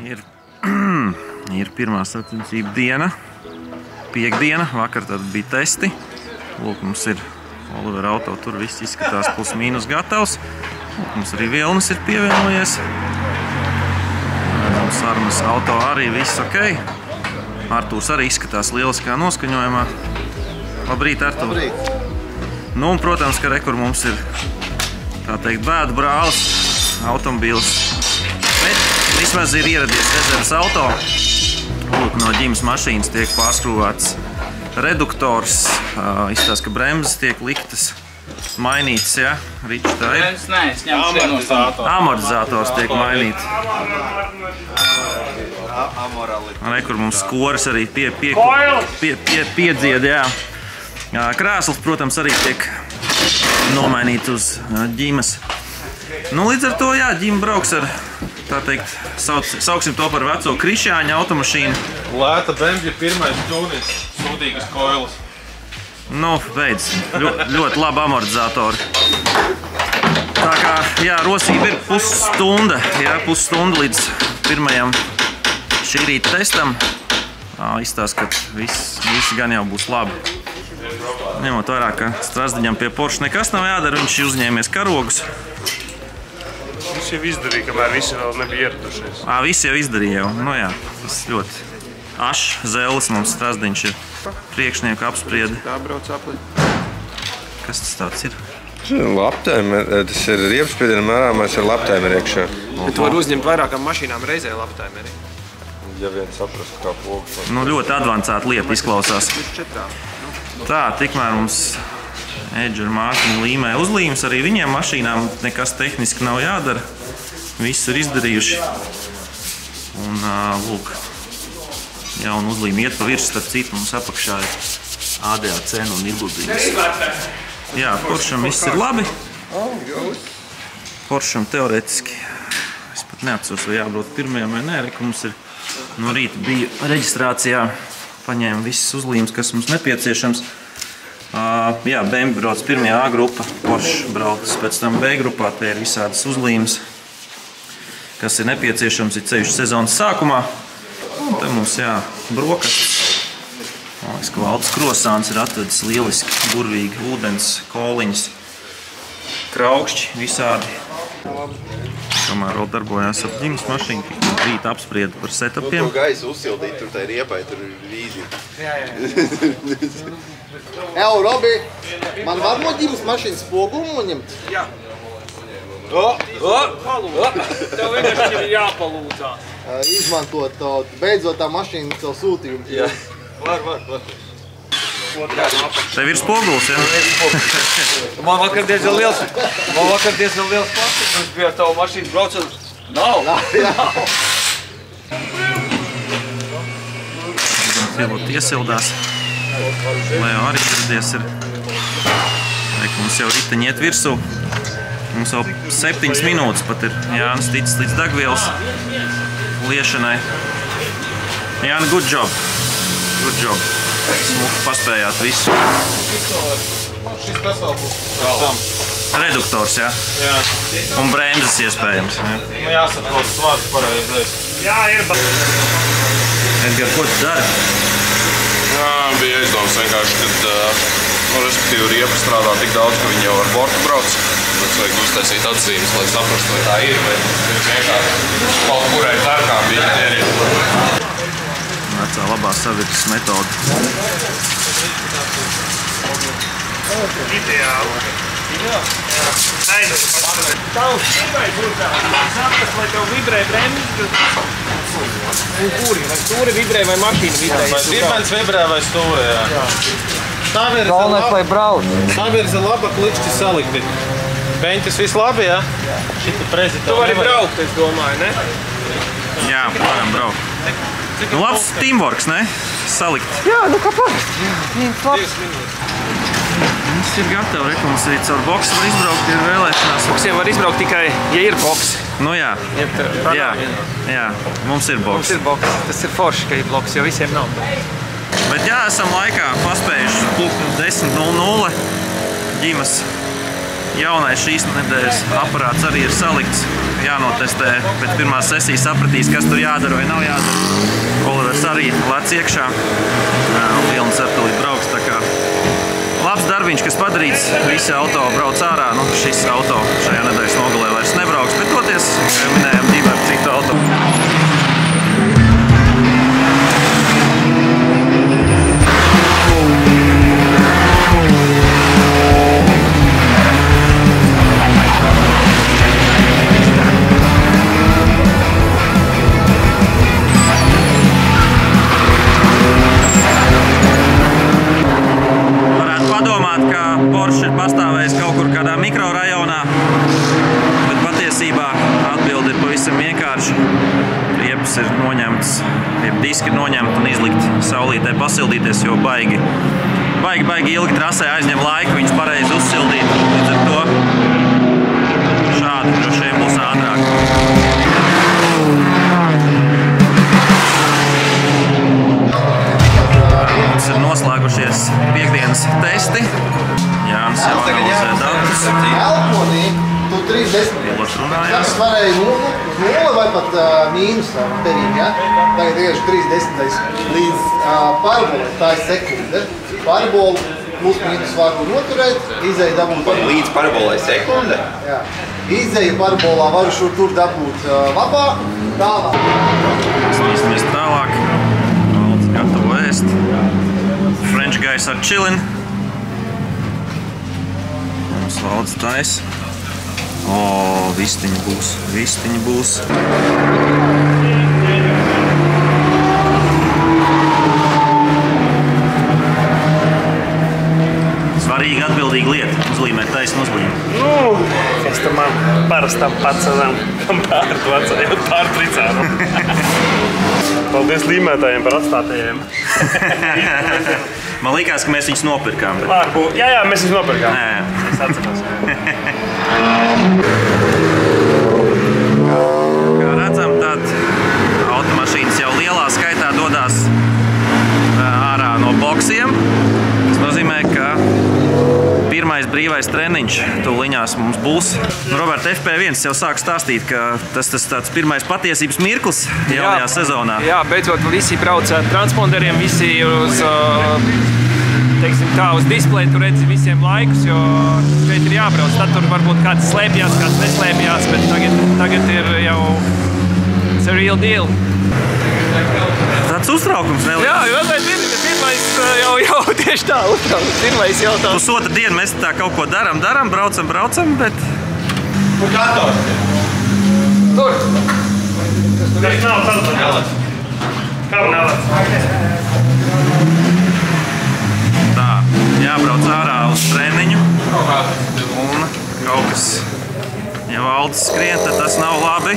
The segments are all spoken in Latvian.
Ir pirmā sacensība diena, piekdiena, vakar tad bija testi. Lūk, mums ir Olivera auto, tur viss izskatās plus mīnus gatavs. Lūk, mums arī Vilnis ir pievienojies. Sarmas auto arī viss ok. Artūrs arī izskatās lieliskā noskaņojumā. Labrīt, Artūr. Labrīt. Nu, un, protams, ka rekur mums ir, tā teikt, bēdu brālis, automobīls. Bet vismaz ir ieradies rezerves auto. Lūk, no ģimes mašīnas tiek pārskrūvēts reduktors. Izstās, ka bremzes tiek liktas, mainītas, ja? Ričs, tā ir? Bremzes nē, es ņemu Amortizators tiek mainīts. Rekur mums skoras arī piedzied, jā. Krēsls, protams, arī tiek nomainīts uz ģimes. Nu, līdz ar to, jā, ģime brauks ar, tā teikt, sauksim to par veco Krišjāņa automašīnu. Lēta bembļa pirmais tūnis, sūdīgas koilas. Nu, beidz, ļoti labi amortizatori. Tā kā, jā, rosība ir pusstunda, jā, pusstunda līdz pirmajam šī rīta testam. Izstās, ka viss gan jau būs labi. Ņemot vērā, ka Strasdiņam pie Porsche nekas nav jādara, viņš uzņēmies karogus. Viņš jau izdarīja, kamēr visi vēl nebija ieradušies. Visi jau izdarīja jau, nu jā, tas ļoti ašs zēles mums Strasdiņš ir priekšnieku apspriedi. Tā brauc apli. Kas tas tāds ir? Laptēmer, tas ir riepspiediena mērāmais ar laptēmeri iekšā. Bet tu var uzņemt vairākām mašīnām reizē laptēmeri. Ja vien saprast, kā pogas. Nu, ļoti advancēta lieta izklausās. Tā, tikmēr mums Edge ar Mārtiņu līmē uzlīmes. Arī viņiem mašīnām nekas tehniski nav jādara. Viss ir izdarījuši. Un, lūk, jauna uzlīme iet pa virs, starp citu mums apakšā ir ADAC un ieguldījums. Jā, Poršam viss ir labi. Poršam teorētiski, es pat neatceros, vai jābrauc pirmajam vai nē, ka mums ir no rīta bija reģistrācijā, paņēma visas uzlīmes, kas mums nepieciešams. Jā, BMW brauc pirmajā A grupa, Porsche brauc pēc tam B grupā, te ir visādas uzlīmes, kas ir nepieciešams, ir ceļš sezonas sākumā. Un te mums, jā, brokastis. Liekas, ka Valds Krosāns ir atvedis lieliski, burvīgi, ūdens, koliņas, kraukšķi, visādi. Kamēr vēl darbojās ap ģimes mašīnu, rīt apsprieda par setupiem. To gaisu uzsildīt, tur tai riepai, tur ir vīzija. Evo, Robi, man var no ģimes mašīnas spogumu ņemt? Jā. Tev vienkārši ir jāpalūdzās. Izmantot to, beidzot tā mašīna tev sūtījumu. Jā. Var. Tev ir spoguls, ja? Man vakar diezgan liels plastiks, mums bija ar tavu mašīnu braucot. Nav. Pilot iesildās. Leo arī ieradies ir. Mums jau riteņi iet virsū. Mums jau 7 minūtes pat ir Jānis ticis līdz degvielas liešanai. Jāni, good job. Good job. Smuki paspējāt visu. Šis kas vēl būs? Reduktors, jā? Jā. Un bremzes iespējams. Nu jāsaprot svārds pareizais. Jā, ir. Edgar, ko tu dari? Jā, bija aizdoms vienkārši, kad, respektīvi, riepa strādā tik daudz, ka viņi jau ar bortu brauc. Tad vajag uztaisīt atzīmes, lai saprastu, vai tā ir, vai vienkārši kaut kurai tarkām bija ķeri. Vecā labā savirkas metode. Ideāli. Tavs šībai būtā. Saprast, vai tev vibrē bremzes. Un kuri? Vai stūri vibrē vai mašīna vibrē? Vai dirbens vibrē vai stūri, jā. Galvenais, lai brauc. Savirza laba, kličķi salikti. Beņķis viss labi, jā? Šita prezita. Tu vari braukt, es domāju, ne? Jā, varam braukt. Nu, labs teamworks, ne? Salikt. Jā, nu kā parasti. Viss ir gatavi, re, ka mums arī caur boksu var izbraukt, ir vēlēšanās. Boksiem var izbraukt tikai, ja ir boksi. Nu jā, jā, mums ir boks. Mums ir boks. Tas ir forši, ka ir boks, jo visiem nav. Bet jā, esam laikā paspējuši 10:00. Ģimes jaunais šīs nedēļas aparāts arī ir salikts. jānotestē. Pēc pirmās sesijas sapratīs, kas tur jādara vai nav jādara. Olivers arī lec iekšā. Pilns ar tūlīt brauks, tā kā labs darbiņš, kas padarīts. Visi auto brauc ārā. Nu, šis auto šajā nedēļas nogalē vairs nebrauks, bet toties, kā minējām, 2 ar citu auto. Porsche ir pastāvējis kaut kur kādā mikrorajonā, bet patiesībā atbilde ir pavisam vienkārši. Riepas ir noņemts, diski ir noņemti un izlikt saulītē pasildīties, jo baigi ilgi trasē aizņem laiku viņus pareizi uzsildīt. Līdz ar to šādi droši vien būs ātrāk. Mums ir noslēgušies piekdienas testi. Jānis jau analizē datus. Elponī, tu 3,10. Tas varēja 0 vai pat mīnus tevīm, ja? Tagad tieši 3,10 līdz parabolai, tā ir sekunde. Parabolu plus mīnus varu noturēt, izēju dabūt... Līdz parabolai sekunde? Jā. Izēju parabolā varu šur tur dabūt labāk, tālāk. Slīstamies tālāk. Valds gatavo ēst. French guys are chillin'. Mums Valds tais. O, vistiņi būs. Svarīga atbildīga lieta. Uzlīmēt taisnu uzlīmi. Tas tam man parastam pacazam, kam pārtricāru. Paldies līmētājiem par atstātajiem. Man likās, ka mēs viņus nopirkām. Jā, mēs viņus nopirkām. Es atceros. Kā redzam, tad automašīnas jau lielā skaitā dodās ārā no boksiem. Tas nozīmē, ka pirmais brīvais treniņš tūliņās mums būs. Robert, FP1 jau sāk stāstīt, ka tas tāds pirmais patiesības mirklis jaunajā sezonā. Jā, beidzot visi brauc ar transponderiem, visi uz, teiksim tā, uz displeju, tu redzi visiem laikus, jo šeit ir jābrauc. Tad tur varbūt kāds slēpjās, kāds neslēpjās, bet tagad ir jau it's a real deal. Tāds uztraukums neliekas. Jā, jo pirmais jau tieši tā uztraukums. Pirmais jau tā. Pusotru dienu mēs tā kaut ko darām, braucam, bet... Kur dators? Tur! Tas nav tas. Kā nelec? Tā, jābrauc ārā uz treniņu. Un kaut kas, ja Valds skrien, tad tas nav labi.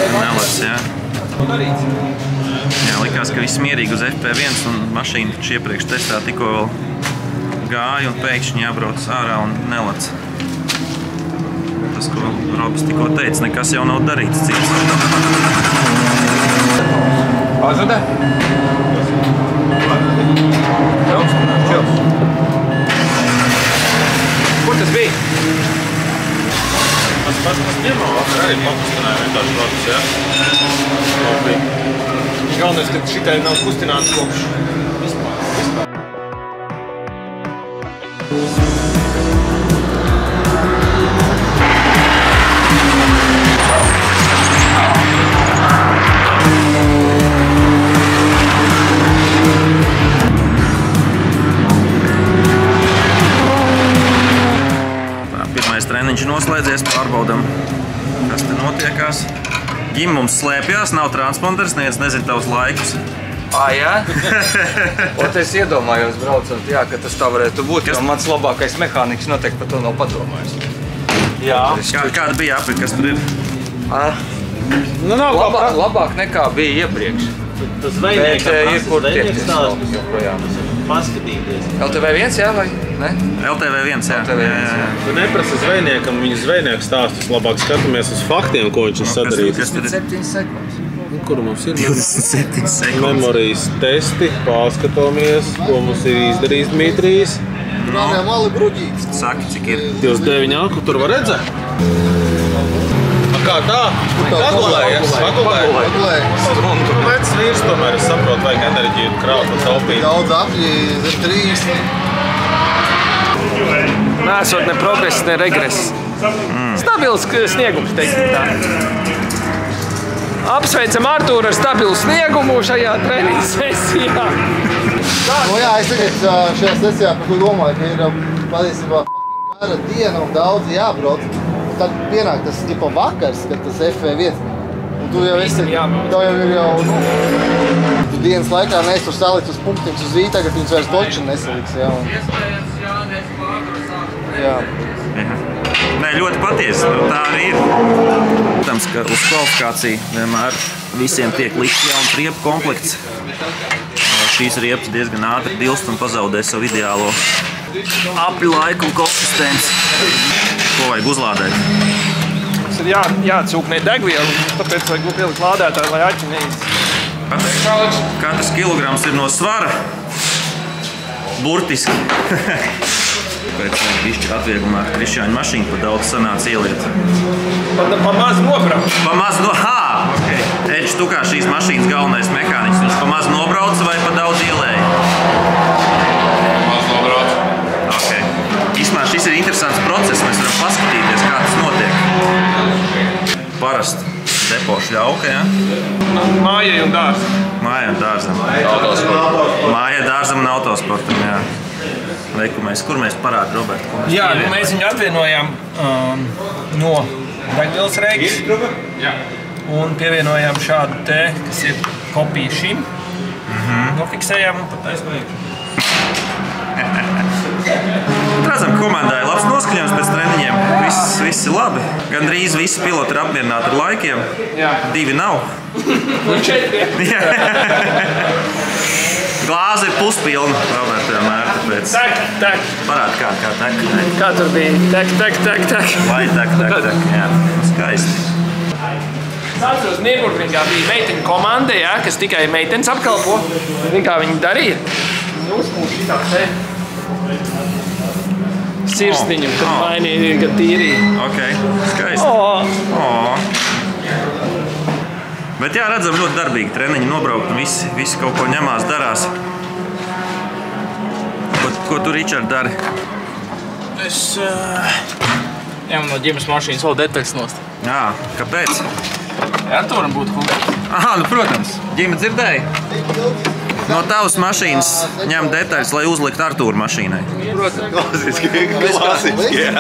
Nelec, jā. Jā, likās, ka viss mierīgi uz FP1 un mašīna taču iepriekš testā tikko vēl gāja un pēkšņi jābrauc ārā un nelec. Tas, ko Robs tikko teica, nekas jau nav darīts cits. Pazudē? Kur tas bija? Tas pirmā vakar arī pakustināja vienkārši rodas, ja? Galvenais, ka šitai nav kustināts kopš vispār. Treniņš noslēdzies, pārbaudam, kas te notiekās. Ģim mums slēpjās, nav transponders, neviens nezina tavus laikus. Jā? Ot es iedomājos braucot, jā, ka tas tā varētu būt, jo mans labākais mehāniks noteikti par to nav padomājis. Jā. Kāda bija apri, kas tur ir? Labāk nekā bija iepriekš. Tas zvejniekam ir kur tiekties joprojām. Paskatīties. LTV1, jā, vai ne? LTV1, jā. Tu neprasi zvejniekam, viņa zvejnieku stāstus. Labāk skatāmies uz faktiem, ko viņš ir sadarījis. 27 sekundes. Kur mums ir? 27 sekundes. Memorijas testi, pārskatāmies, ko mums ir izdarījis Dmitrijs. Grānajā mali bruģītis. Saki, cik ir? 29, kur tur var redzēt? Kā tā? Pagulējas? Stundu. Vecs vīrs tomēr, es saprotu, vajag enerģiju kraut un taupīt. Daudz apļi, zem 3. Nesot ne progress, ne regress. Stabils sniegums, teiksim tā. Apsveicam Artūru ar stabilu sniegumu šajā treniņu sesijā. Jā, es tagad šajā sesijā par ko domāju, ka ir patiesībā gara diena un daudz jābrauc. Tad pienāk tas tipa vakars, kad tas FV1. Un tu jau esi, tev jau ir jau, tu dienas laikā neesi tur salikt uz punktiem uz vī, tagad viņus vairs toču nesaliks, jā. Jā. Nē, ļoti patiesi, tā arī ir. Protams, ka uz kvalifikāciju vienmēr visiem tiek likts jauna riepu komplekts. Šīs riepas diezgan ātri dilst un pazaudē savu ideālo apļu laiku un konsistenci. Ko vajag uzlādēt? Mums ir jāatsūknē degvielu, tāpēc vajag pielikt lādētāju, lai aķi neizd. Katrs kilograms ir no svara. Burtiski. Pēc vajag višķi atvieglumā Krišjāņa mašīnu, pa daudz sanāca ieliet. Pa maz nobrauc. Pa maz ok. Edž, tu kā šīs mašīnas galvenais mehāniķis, viņš pa maz nobrauca vai pa daudz ielēja? Maz nobrauc. Ok. Īsmā šis ir interesants process, mēs varam paskatīties, kā tas notiek. Parasti depo šļauka, ja? Mājai un dārzam. Mājai un dārzam. Mājai, dārzam un autosportam, jā. Kur mēs parādi, Robert? Jā, mēs viņu atvienojām no degvielas reigas un pievienojām šādu te, kas ir kopija šim. Nofiksējām un pat aizmēju. Redzam, komandai labs noskaņojums pēc treniņiem. Viss ir labi. Gandrīz visi piloti ir apmierināti ar laikiem. 2 nav. Un 4. Glāze ir puspilna, Robert, vienmēr, tāpēc... Tak. Parādi, kā tek. Kā tur bija? Tak. Vai tek, jā. Skaisti. Es atceros, Nürburgringā bija meiteņu komanda, jā, kas tikai meitenes apkalpo. Zini, kā viņi darīja? Viņi uzpūš šitā te sirsniņu, kad mainīja, kad tīrīja. Ok, skaisti. Bet jā, redzam, ļoti darbīgi treniņi nobraukt un visi kaut ko ņemās, darās. Ko tu, Ričard, dari? Es ņemu no ģimenes mašīnas vēl detaļas nost. Jā, kāpēc? Artūram būtu hubi. Aha, nu protams, ģime dzirdēja. No tavas mašīnas ņem detaļas, lai uzlikt Artūra mašīnai. Protams. Klasiski, jā.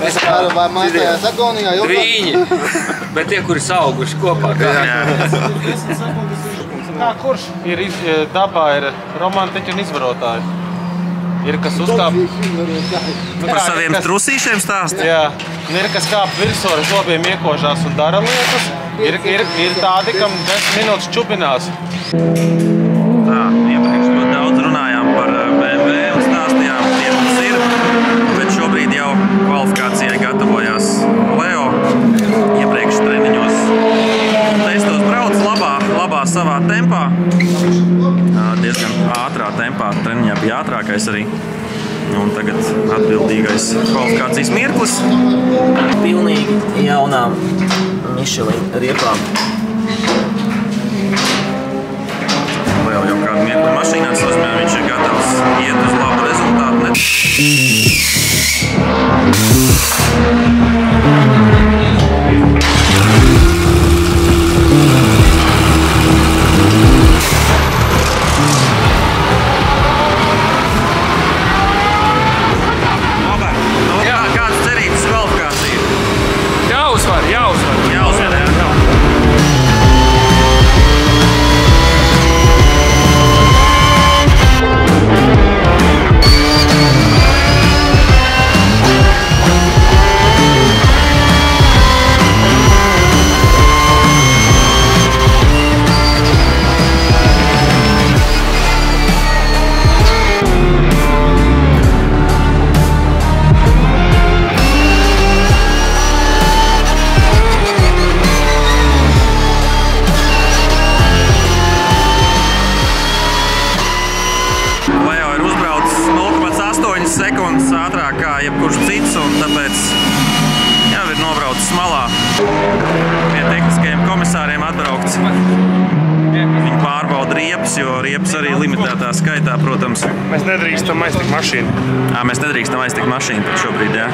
Mēs vai māstājās agonijā, jo... Viņi, bet tie, kuri sauguši kopā. Kurš ir dabā ir romantiķi un izvarotāji? Ir kas uzkāp... Par saviem trusīšiem stāst? Jā. Ir kas kāp virsū ar zobiem iekožās un dara lietas. Ir tādi, kam 10 minūtes čubinās. Tā, iepriekš ļoti daudz runājām par BMW un stāstījām, tie mums ir. Bet šobrīd jau kvalifikācijai gatavojās Leo. Iepriekš treniņos testos brauc labā savā tempā. Diezgan ātrā tempā. Treniņā bija ātrākais arī. Un tagad atbildīgais kvalifikācijas mirklis. Pilnīgi jaunām Michelin riepām. Vēl jau kādu mirkli mašīnā, tas nozīmē, viņš ir gatavs iet uz labu rezultātu. Kādas cerības kvalifikācija? Jāuzvar. Jāuzvar, jā. cits, un tāpēc jau ir nobraucis malā. Pie tehniskajiem komisāriem atbraukts. Viņi pārbauda riepas, jo riepas arī limitētā skaitā, protams. Mēs nedrīkstam aiztikt mašīnu. Mēs nedrīkstam aiztikt mašīnu pat šobrīd, jā.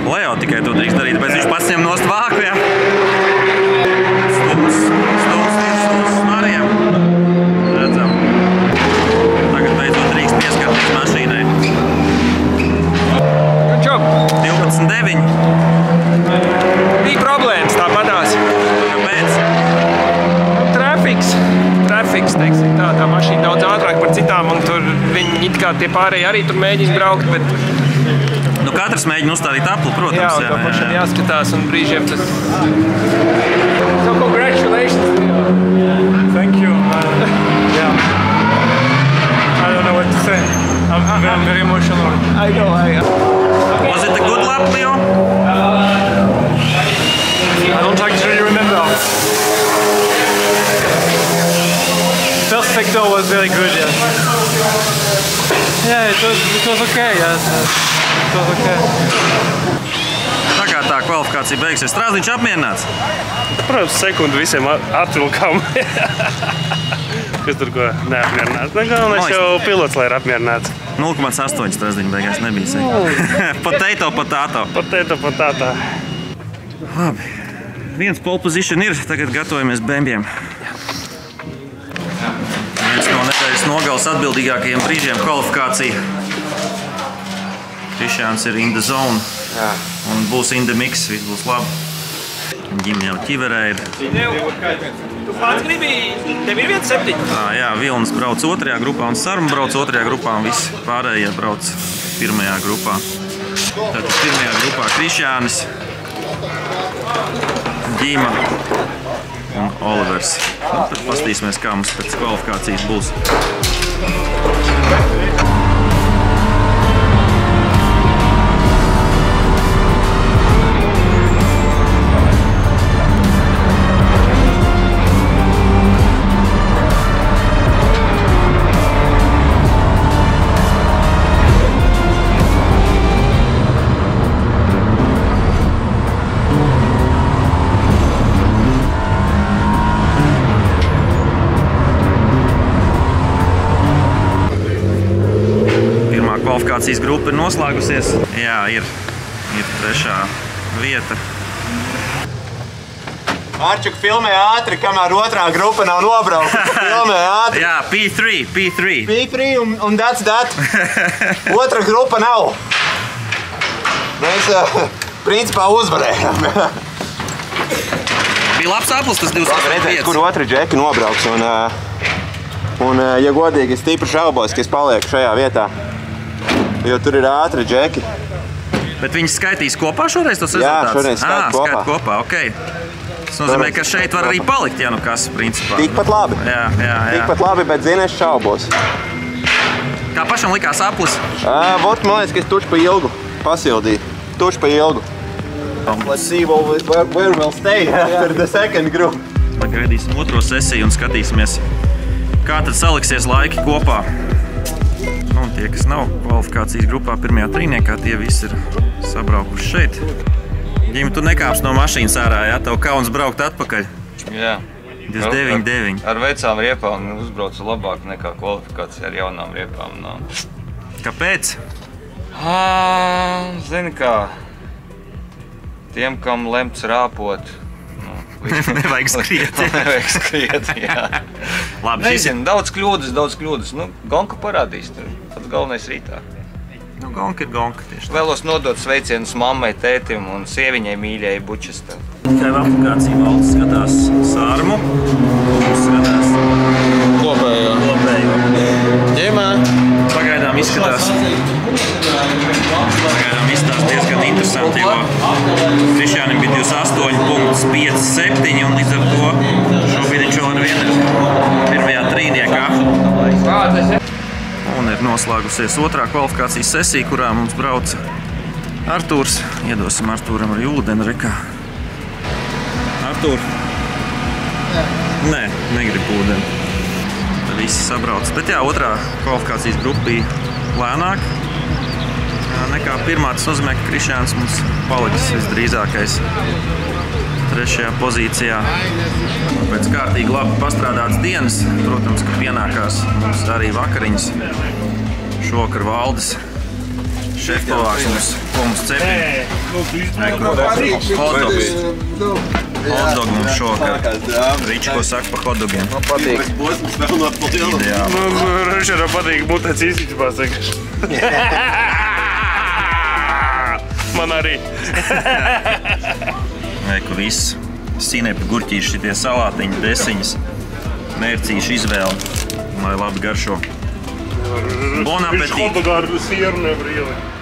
Leo tikai to drīkst darīt, bet viņš pats ņem nost vāku, jā. Stūs snariem. Redzam. Tagad beidzot drīkst pieskarties mašīnai. Good job. 12.9. Bija problēmas tāpatās. Kāpēc? Trafiks, teiksim tā. Tā mašīna daudz ātrāk par citām, un tur viņi it kā tie pārējie arī tur mēģina braukt, bet... Nu, katrs mēģina uzstādīt apli, protams. Jā, un to pašam jāskatās, un brīžiem tas... So, congratulations! Thank you. Yeah. I don't know what to say. I'm very emotional. I know. Was it a good lap, Leo? I don't actually remember. First sector was very good, yes. Yeah, it was okay, yes. It was okay. Tā kā tā kvalifikācija beigsies, Strāzdiņš apmierināts? Protams, sekundi visiem atvilkām. Kas tur ko neapmierināts. Galvenais jau pilots, lai ir apmierināts. 0,8 Strāzdiņa beigās nebija sekund. Potato. Labi. Viens pole position ir, tagad gatavojamies bembiem. Viens no nedēļas nogales atbildīgākajiem brīžiem kvalifikācija. Krišjāns ir in the zone. Un būs in the mix, viss būs labi. Ģim jau ķiverē ir. Tu pats gribi, tev ir 1.7? Jā, Vilnis brauc 2. grupā un Sarma brauc 2. grupā un visi pārējie brauc 1. grupā. Tātad 1. grupā Krišjānis, Ģima un Olivers. Tad pastīsimies, kā mums pēc kvalifikācijas būs. Kvalifikācijas grupa ir noslēgusies. Jā, ir 3. vieta. Arčuk filmē ātri, kamēr 2. grupa nav nobraukusi. Filmē ātri. Jā, P3. P3 un that's that. 2. grupa nav. Mēs principā uzvarējām. Bija labs aplis tas 2.5. Kur 2 džeki nobrauks. Un ja godīgi, es stipri šaubos, ka es palieku šajā vietā. Jo tur ir ātri džeki. Bet viņi skaitīs kopā šoreiz tos rezultātus? Jā, šoreiz skait kopā, ok. Tas nozīmē, ka šeit var arī palikt, ja nu kas, principā. Tikpat labi. Jā. Tikpat labi, bet zini, es šaubos. Kā pašam likās aplis? Vot, man liekas, ka es tuši pa ilgu pasildīju. Tuši pa ilgu. Let's see where we'll stay after the second group. Gaidīsim 2. sesiju un skatīsimies, kā tad saliksies laiki kopā. Un tie, kas nav kvalifikācijas grupā 1. trīniekā, tie visi ir sabraukuši šeit. Ģim, tu nekāps no mašīnas ārā, jā? Tev kauns braukt atpakaļ. Jā. 9.9. Ar vecām riepām uzbraucu labāk nekā kvalifikācija ar jaunām riepām. Kāpēc? Zini kā, tiem, kam lemts rāpot, nevajag skriet. Jā. Labi, nezinu, daudz kļūdas. Gonka parādīs, pats galvenais rītā. Gonka ir gonka tieši. Vēlos nodot sveicienus mammai, tētim un sieviņai mīļai Bučestam. Tikai aplikācija valsts skatās Sārmu, mums skatās Lopējo. Ģimē. Pagaidām izskatās diezgan interesanti, jo Krišjānim bija 28.57 un līdz ar to šobrīd viņš vēl ar vienu ir 1. trīniekā. Un ir noslēgusies 2. kvalifikācijas sesija, kurā mums brauca Artūrs. Iedosim Artūram arī ūdeni rekā. Artūr? Nē, negrib ūdeni. Tad visi sabrauc. Bet jā, 2. kvalifikācijas grupa bija lēnāk nekā pirmā, tas nozīmē, ka Krišjāns mums paliks visdrīzākais 3. pozīcijā. Pēc kārtīgi labi pastrādātas dienas, protams, ka pienākās mums arī vakariņas. Šovakar Valdis šefpavārs mums cepina. Hotdog mums šovakar. Riči, ko saka par hotdogiem? Man patīk. Ričaram patīk mutēts īsīts pasaka. Man arī. Kur viss sinepi, gurķīši, šitie salātiņi, desiņas, mērcīšu izvēli, lai labi garšo. Bon appétit! Viņš hotdogā ar sieru nevar ielikt.